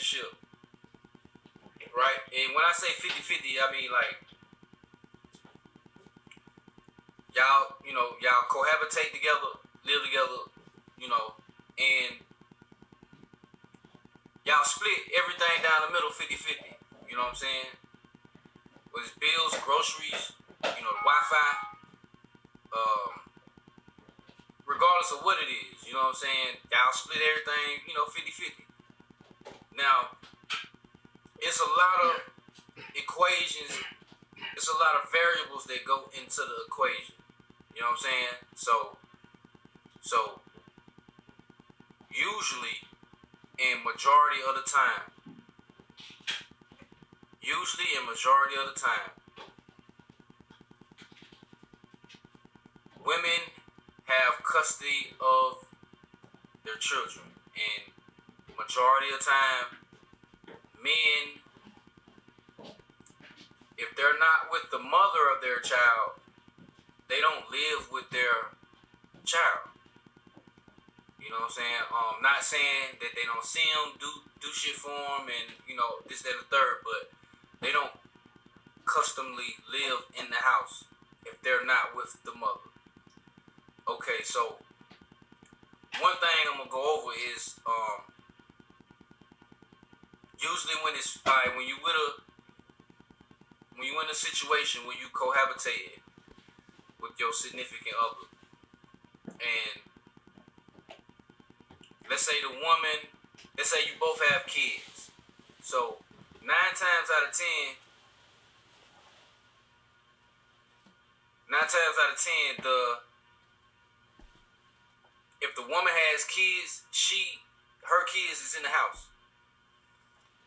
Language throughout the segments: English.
relationship, right? And when I say 50-50, I mean like y'all cohabitate together, live together, and y'all split everything down the middle 50-50. You know what I'm saying? With his bills, groceries, Wi-Fi, regardless of what it is, you know what I'm saying? Y'all split everything, 50-50. Now, it's a lot of equations, it's a lot of variables that go into the equation. You know what I'm saying? So usually and majority of the time, women have custody of their children, and majority of the time, men, if they're not with the mother of their child, they don't live with their child. You know what I'm saying? Not saying that they don't see them, do shit for them, and this, that, and the third, but they don't customly live in the house if they're not with the mother. Okay, so one thing I'm gonna go over is usually when it's when you in a situation where you cohabitated with your significant other, and let's say you both have kids. So 9 times out of 10, if the woman has kids, her kids is in the house.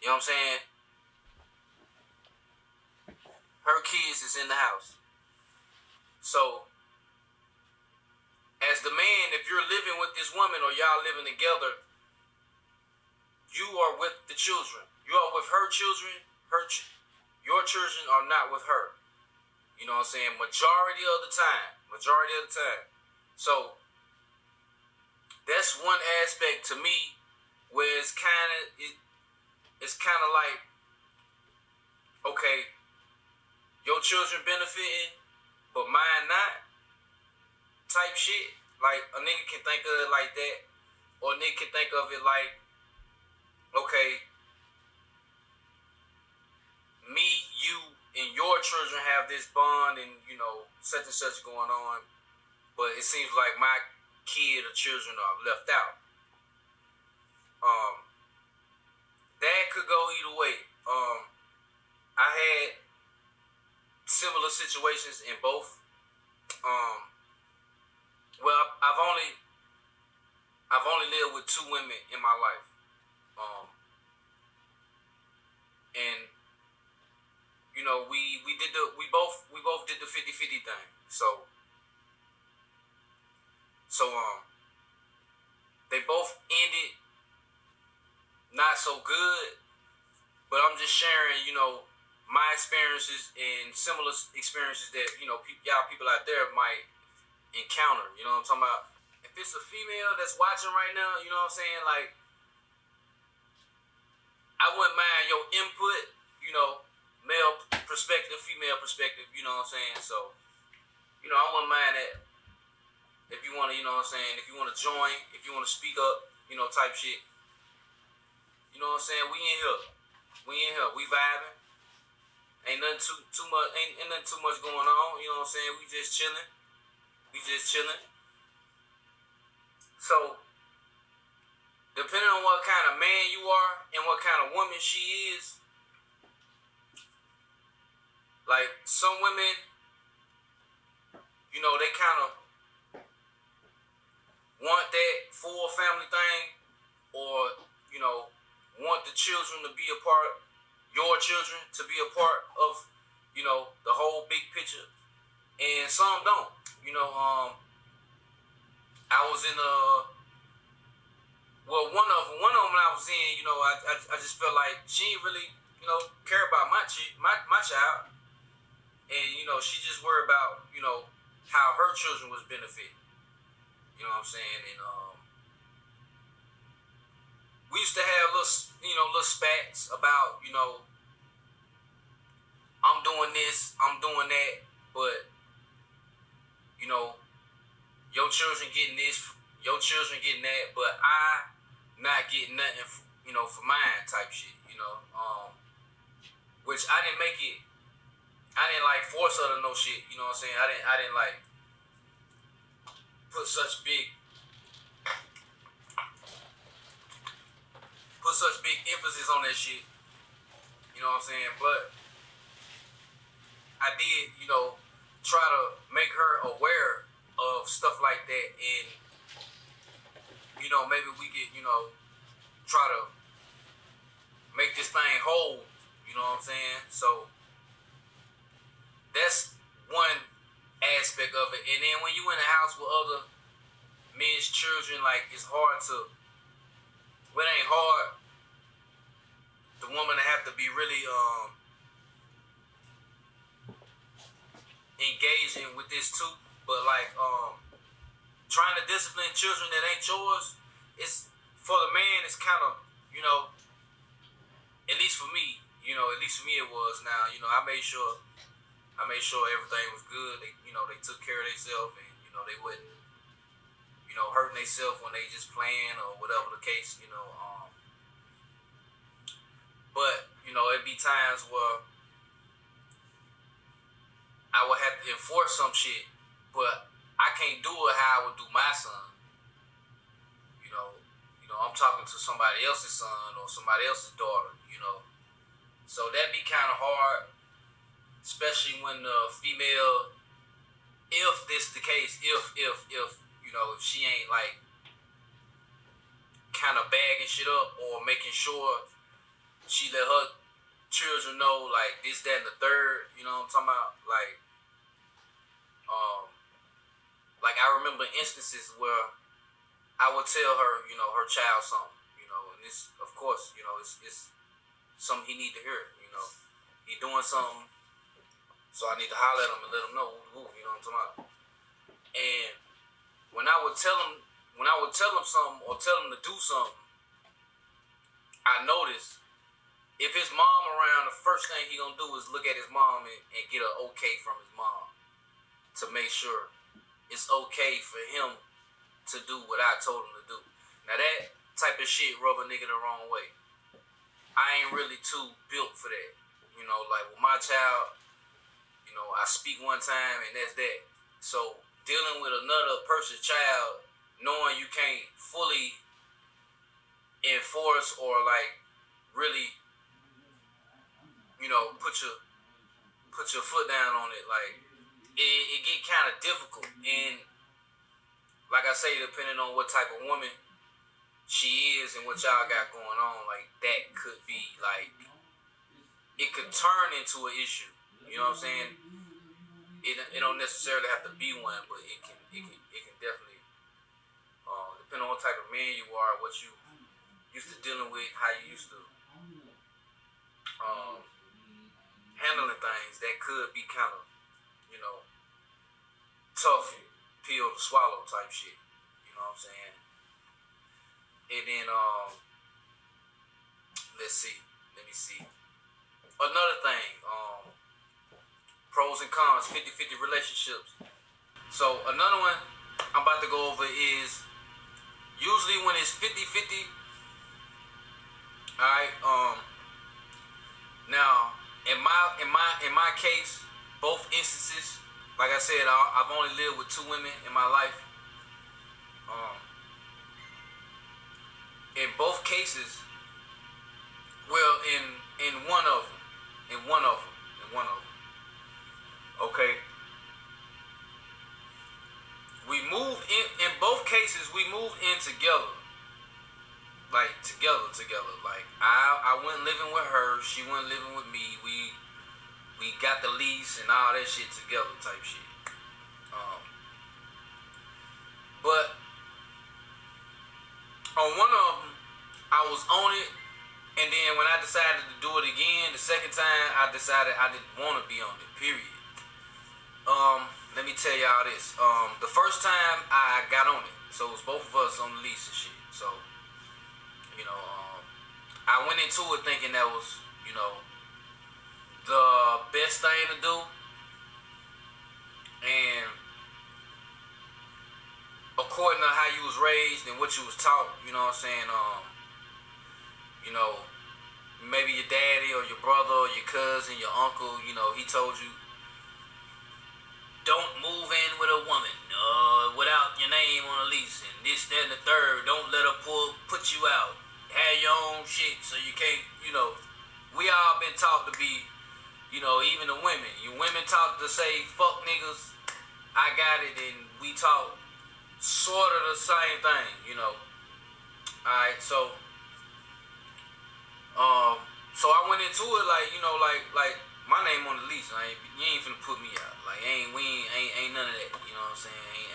You know what I'm saying? Her kids is in the house. So, as the man, if you're living with this woman or y'all living together, you are with the children. You are with her children. Your children are not with her. You know what I'm saying? Majority of the time. So, that's one aspect to me where it's kind of like, okay, your children benefiting, but mine not, type shit. Like, a nigga can think of it like that, or a nigga can think of it like, okay, me, you, and your children have this bond and, such and such going on, but it seems like my kid or children are left out. That could go either way. I had similar situations in both. Well, I've only lived with 2 women in my life, and we both did the 50-50 thing. So they both ended not so good, but I'm just sharing, my experiences and similar experiences that, y'all people out there might encounter. You know what I'm talking about? If it's a female that's watching right now, you know what I'm saying? Like, I wouldn't mind your input, male perspective, female perspective, you know what I'm saying? So, I wouldn't mind that. If you want to, you know what I'm saying? If you want to join, if you want to speak up, type shit. You know what I'm saying? We in here. We vibing. Ain't nothing too much. Ain't nothing too much going on. You know what I'm saying? We just chilling. So, depending on what kind of man you are and what kind of woman she is, like some women, they kind of want that full family thing, or want the children to be a part, your children to be a part of, the whole big picture, and some don't. I was in one of them when I was in, I just felt like she didn't really, care about my child, and she just worried about, how her children was benefiting. You know what I'm saying? And we used to have little spats about, I'm doing this, I'm doing that, but, you know, your children getting this, your children getting that, but I not getting nothing, for mine type shit, which I didn't make it. I didn't like force her to know shit. You know what I'm saying? I didn't like put such big emphasis on that shit. You know what I'm saying? But I did, try to make her aware of stuff like that, and maybe we could, try to make this thing whole. You know what I'm saying? So that's one aspect of it. And then when you in the house with other men's children, like, it's hard to. Well, it ain't hard. The woman have to be really engaging with this too. But like trying to discipline children that ain't yours, it's for the man. It's kind of, at least for me, it was. Now, I made sure everything was good. They took care of themselves, and they wasn't hurting themselves when they just playing or whatever the case. But it'd be times where I would have to enforce some shit, but I can't do it how I would do my son. I'm talking to somebody else's son or somebody else's daughter. So that'd be kind of hard, especially when the female, if this the case, if she ain't like kind of bagging shit up or making sure she let her children know, like, this, that, and the third. You know what I'm talking about? Like I remember instances where I would tell her, her child something, and this, of course, it's something he need to hear. He doing something, so I need to holler at him and let him know, you know what I'm talking about? And when I would tell him something or tell him to do something, I noticed if his mom around, the first thing he gonna do is look at his mom and get an okay from his mom to make sure it's okay for him to do what I told him to do. Now that type of shit rub a nigga the wrong way. I ain't really too built for that. Like with my child, I speak one time and that's that. So dealing with another person's child, knowing you can't fully enforce or like really, put your foot down on it, like it get kind of difficult. And like I say, depending on what type of woman she is and what y'all got going on, like that could be like, it could turn into an issue. You know what I'm saying? It don't necessarily have to be one, but it can definitely depending on what type of man you are, what you used to dealing with, how you used to handling things, that could be kind of tough pill to swallow type shit. You know what I'm saying? And then let me see. Another thing, pros and cons, 50-50 relationships. So another one I'm about to go over is usually when it's 50-50. Alright, now in my case, both instances, like I said, I've only lived with 2 women in my life. In both cases, well, in one of them, okay. We moved in both cases. We moved in together, like together. Like I went living with her, she went living with me. We got the lease and all that shit together, type shit. But on one of them, I was on it, and then when I decided to do it again, the second time, I decided I didn't want to be on it. Period. Let me tell y'all this. The first time I got on it, so it was both of us on the lease and shit. So, I went into it thinking that was, the best thing to do. And according to how you was raised and what you was taught, you know what I'm saying, you know, maybe your daddy or your brother or your cousin, your uncle, he told you, don't move in with a woman without your name on a lease and this, that, and the third. Don't let her put you out. Have your own shit so you can't, we all been taught to be, even the women. You women taught to say, fuck niggas, I got it, and we taught sort of the same thing, Alright, so I went into it like my name on the lease. You ain't finna put me out. Like ain't none of that. You know what I'm saying?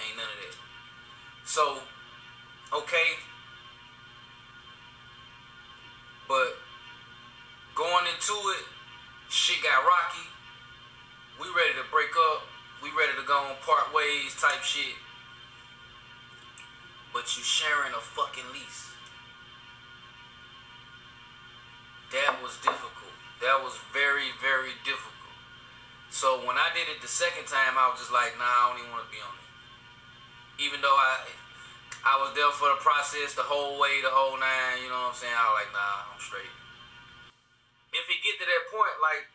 Ain't none of that. So okay, but going into it, shit got rocky. We ready to break up. We ready to go on part ways type shit. But you sharing a fucking lease. That was difficult. That was very, very difficult. So when I did it the second time, I was just like, nah, I don't even want to be on it. Even though I was there for the process the whole way, the whole nine, you know what I'm saying? I was like, nah, I'm straight. If it get to that point, like,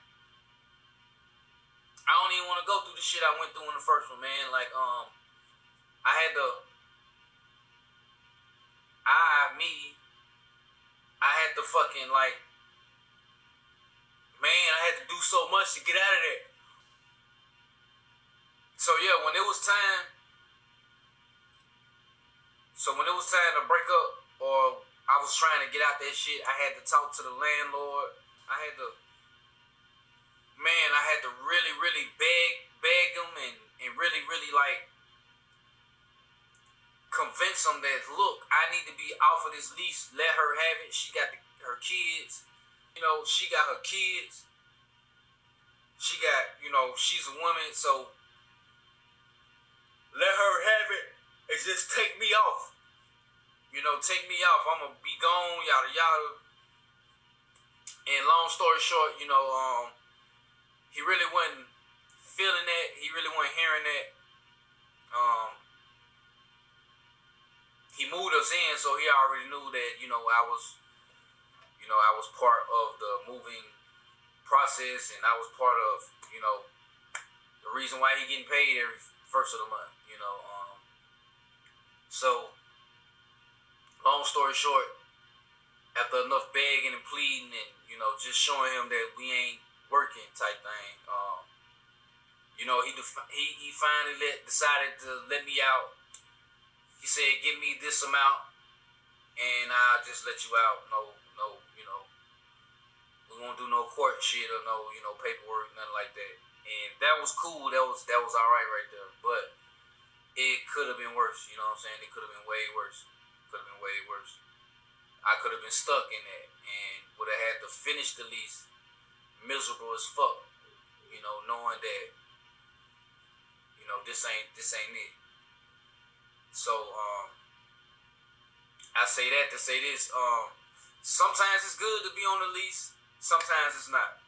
I don't even want to go through the shit I went through in the first one, man. Like, I had to, I had to fucking, like, man, I had to do so much to get out of there. So yeah, when it was time to break up, or I was trying to get out that shit, I had to talk to the landlord. I had to really, really beg him and really, really like convince him that, look, I need to be off of this lease. Let her have it. She got her kids. She got her kids. She got, she's a woman, so let her have it and just take me off. Take me off. I'm gonna be gone, yada yada. And long story short, he really wasn't feeling that. He really wasn't hearing that. He moved us in, so he already knew that, I was part of the moving process, and I was part of, the reason why he getting paid every first of the month, So, long story short, after enough begging and pleading and, just showing him that we ain't working type thing, he finally decided to let me out. He said, give me this amount and I'll just let you out. No, we won't do no court shit or no, paperwork, nothing like that. And that was cool. That was all right there. But it could have been worse. You know what I'm saying? It could have been way worse. I could have been stuck in that and would have had to finish the lease miserable as fuck. Knowing that, this ain't it. So, I say that to say this. Sometimes it's good to be on the lease. Sometimes it's not.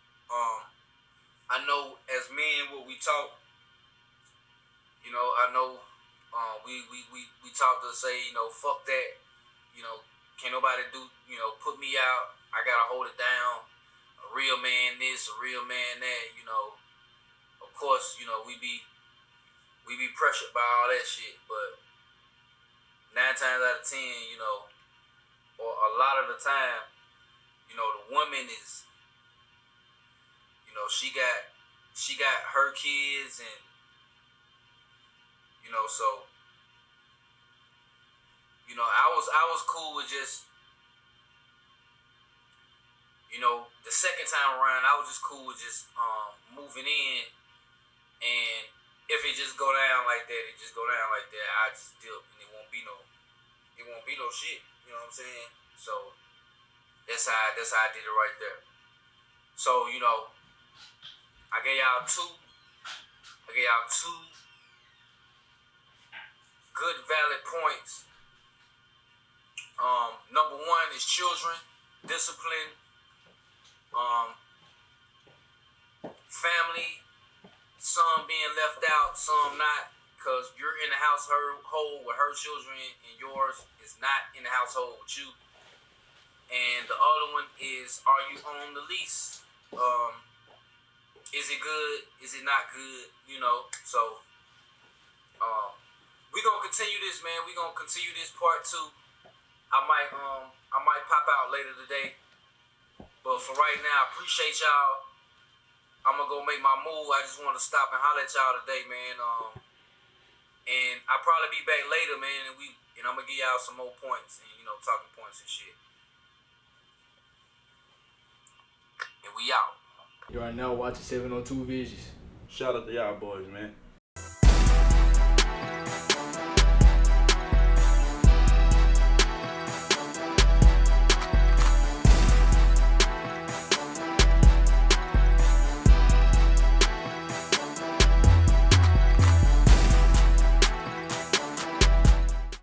I know as men what we talk. I know we talk to say, fuck that. Can't nobody put me out. I gotta hold it down. A real man this, a real man that. Of course, we be pressured by all that shit, but 9 times out of 10, or a lot of the time, the woman is, she got her kids, and so I was cool with just, the second time around, I was just cool with just moving in, and if it just go down like that, it just go down like that. I just still, and it won't be no shit. You know what I'm saying? So that's how I did it right there. So I gave y'all two good valid points. Number one is children. discipline, family, some being left out, some not, because you're in the household with her children and yours is not in the household with you. And the other one is, are you on the lease? Is it good? Is it not good? You know, so we gonna continue this, man. We gonna continue this part 2. I might pop out later today. But for right now, I appreciate y'all. I'm gonna go make my move. I just want to stop and holler at y'all today, man. And I'll probably be back later, man. And I'm gonna give y'all some more points and talking points and shit. And we out. You are now watching 702 Visions. Shout out to y'all boys, man.